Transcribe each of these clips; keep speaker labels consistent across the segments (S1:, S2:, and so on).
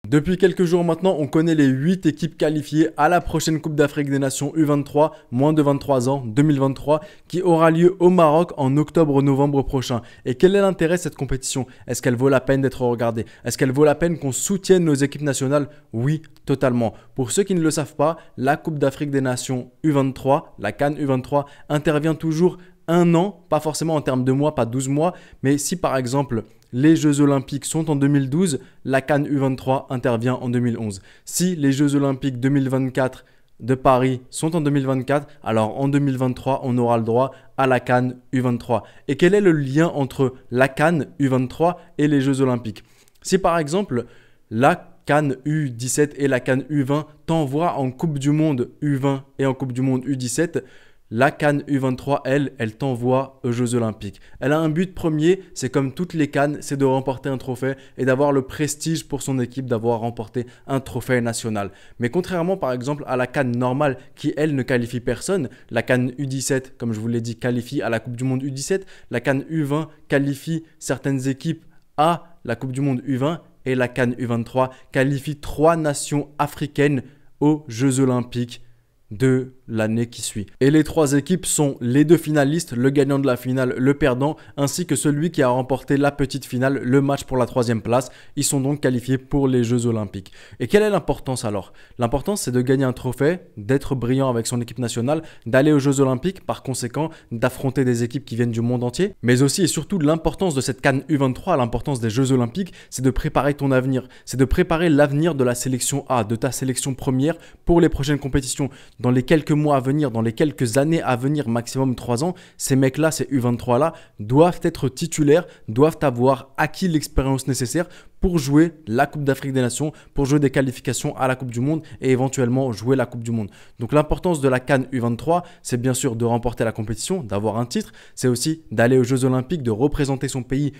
S1: Depuis quelques jours maintenant, on connaît les 8 équipes qualifiées à la prochaine Coupe d'Afrique des Nations U23, moins de 23 ans, 2023, qui aura lieu au Maroc en octobre-novembre prochain. Et quel est l'intérêt de cette compétition? Est-ce qu'elle vaut la peine d'être regardée? Est-ce qu'elle vaut la peine qu'on soutienne nos équipes nationales? Oui, totalement. Pour ceux qui ne le savent pas, la Coupe d'Afrique des Nations U23, la CAN U23, intervient toujours un an, pas forcément en termes de mois, pas 12 mois, mais si par exemple les Jeux Olympiques sont en 2012, la CAN U23 intervient en 2011. Si les Jeux Olympiques 2024 de Paris sont en 2024, alors en 2023, on aura le droit à la CAN U23. Et quel est le lien entre la CAN U23 et les Jeux Olympiques? Si par exemple, la CAN U17 et la CAN U20 t'envoient en Coupe du Monde U20 et en Coupe du Monde U17, la CAN U23, elle t'envoie aux Jeux Olympiques. Elle a un but premier, c'est comme toutes les CAN, c'est de remporter un trophée et d'avoir le prestige pour son équipe d'avoir remporté un trophée national. Mais contrairement par exemple à la CAN normale qui, elle, ne qualifie personne, la CAN U17, comme je vous l'ai dit, qualifie à la Coupe du Monde U17, la CAN U20 qualifie certaines équipes à la Coupe du Monde U20 et la CAN U23 qualifie 3 nations africaines aux Jeux Olympiques de l'année qui suit. Et les 3 équipes sont les 2 finalistes, le gagnant de la finale, le perdant, ainsi que celui qui a remporté la petite finale, le match pour la 3e place. Ils sont donc qualifiés pour les Jeux Olympiques. Et quelle est l'importance alors? L'importance, c'est de gagner un trophée, d'être brillant avec son équipe nationale, d'aller aux Jeux Olympiques, par conséquent, d'affronter des équipes qui viennent du monde entier. Mais aussi et surtout, l'importance de cette CAN U23, l'importance des Jeux Olympiques, c'est de préparer ton avenir. C'est de préparer l'avenir de la sélection A, de ta sélection première pour les prochaines compétitions. Dans les quelques mois à venir, dans les quelques années à venir, maximum 3 ans, ces mecs-là, ces U23-là, doivent être titulaires, doivent avoir acquis l'expérience nécessaire pour jouer la Coupe d'Afrique des Nations, pour jouer des qualifications à la Coupe du Monde et éventuellement jouer la Coupe du Monde. Donc l'importance de la CAN U23, c'est bien sûr de remporter la compétition, d'avoir un titre, c'est aussi d'aller aux Jeux Olympiques, de représenter son pays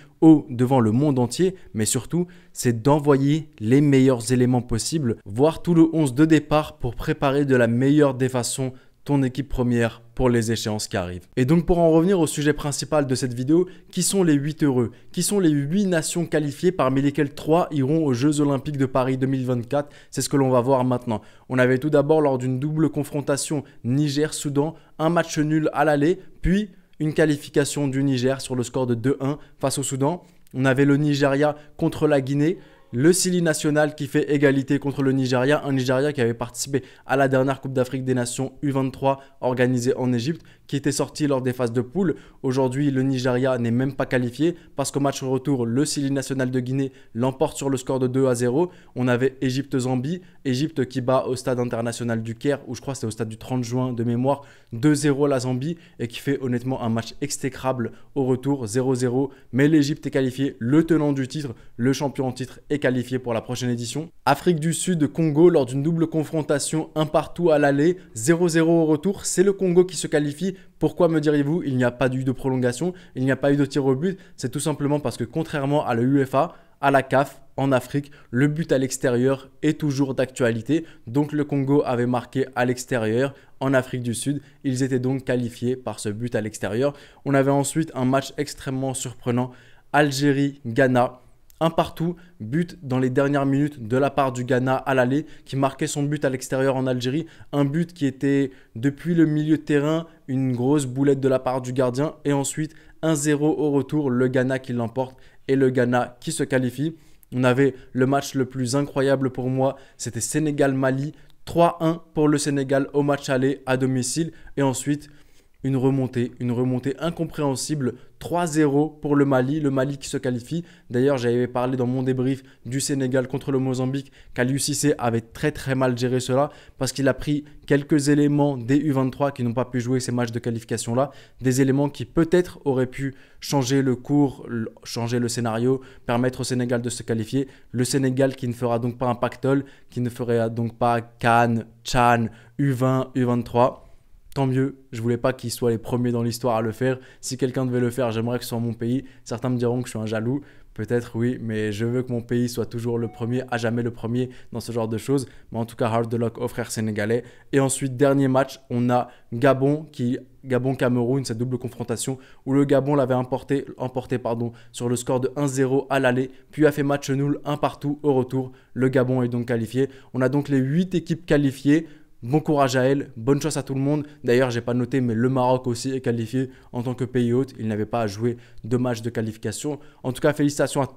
S1: devant le monde entier, mais surtout, c'est d'envoyer les meilleurs éléments possibles, voire tout le 11 de départ pour préparer de la meilleure des façons ton équipe première pour les échéances qui arrivent. Et donc pour en revenir au sujet principal de cette vidéo, qui sont les 8 heureux? Qui sont les 8 nations qualifiées parmi lesquelles 3 iront aux Jeux Olympiques de Paris 2024? C'est ce que l'on va voir maintenant. On avait tout d'abord lors d'une double confrontation Niger-Soudan, un match nul à l'aller, puis une qualification du Niger sur le score de 2-1 face au Soudan. On avait le Nigeria contre la Guinée. Le Sili national qui fait égalité contre le Nigeria, un Nigeria qui avait participé à la dernière Coupe d'Afrique des Nations U23 organisée en Égypte, qui était sorti lors des phases de poule. Aujourd'hui, le Nigeria n'est même pas qualifié parce qu'au match retour, le Sili national de Guinée l'emporte sur le score de 2-0. On avait Égypte-Zambie, Égypte qui bat au stade international du Caire, ou je crois que c'est au stade du 30 juin de mémoire, 2-0 la Zambie et qui fait honnêtement un match exécrable au retour, 0-0. Mais l'Égypte est qualifié, le tenant du titre, le champion en titre est qualifié pour la prochaine édition. Afrique du Sud, Congo, lors d'une double confrontation, un partout à l'aller, 0-0 au retour, c'est le Congo qui se qualifie. Pourquoi me diriez-vous? Il n'y a pas eu de prolongation, il n'y a pas eu de tir au but. C'est tout simplement parce que contrairement à l'UEFA, à la CAF, en Afrique, le but à l'extérieur est toujours d'actualité. Donc le Congo avait marqué à l'extérieur en Afrique du Sud. Ils étaient donc qualifiés par ce but à l'extérieur. On avait ensuite un match extrêmement surprenant, Algérie-Ghana. Un partout, but dans les dernières minutes de la part du Ghana à l'aller qui marquait son but à l'extérieur en Algérie. Un but qui était depuis le milieu de terrain, une grosse boulette de la part du gardien. Et ensuite 1-0 au retour, le Ghana qui l'emporte et le Ghana qui se qualifie. On avait le match le plus incroyable pour moi, c'était Sénégal-Mali. 3-1 pour le Sénégal au match aller à domicile. Et ensuite une remontée incompréhensible, 3-0 pour le Mali qui se qualifie. D'ailleurs, j'avais parlé dans mon débrief du Sénégal contre le Mozambique qu'Aliou Cissé avait très mal géré cela parce qu'il a pris quelques éléments des U23 qui n'ont pas pu jouer ces matchs de qualification là, des éléments qui peut-être auraient pu changer le cours, changer le scénario, permettre au Sénégal de se qualifier. Le Sénégal qui ne fera donc pas un pactole, qui ne fera donc pas CAN, Tchan, U20, U23. Tant mieux, je voulais pas qu'ils soient les premiers dans l'histoire à le faire. Si quelqu'un devait le faire, j'aimerais que ce soit mon pays. Certains me diront que je suis un jaloux. Peut-être oui, mais je veux que mon pays soit toujours le premier, à jamais le premier dans ce genre de choses. Mais en tout cas, hard luck aux frères sénégalais. Et ensuite, dernier match, on a Gabon-Cameroun, cette double confrontation où le Gabon l'avait emporté sur le score de 1-0 à l'aller, puis a fait match nul, un partout au retour. Le Gabon est donc qualifié. On a donc les 8 équipes qualifiées. Bon courage à elle, bonne chance à tout le monde. D'ailleurs, j'ai pas noté, mais le Maroc aussi est qualifié en tant que pays hôte. Il n'avait pas à jouer de match de qualification. En tout cas, félicitations à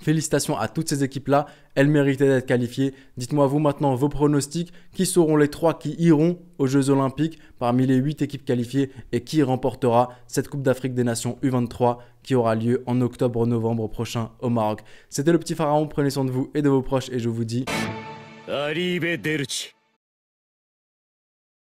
S1: félicitations à toutes ces équipes-là. Elles méritaient d'être qualifiées. Dites-moi vous maintenant vos pronostics. Qui seront les 3 qui iront aux Jeux Olympiques parmi les 8 équipes qualifiées et qui remportera cette Coupe d'Afrique des Nations U23 qui aura lieu en octobre-novembre prochain au Maroc. C'était le petit pharaon. Prenez soin de vous et de vos proches et je vous dis... Arrivederci.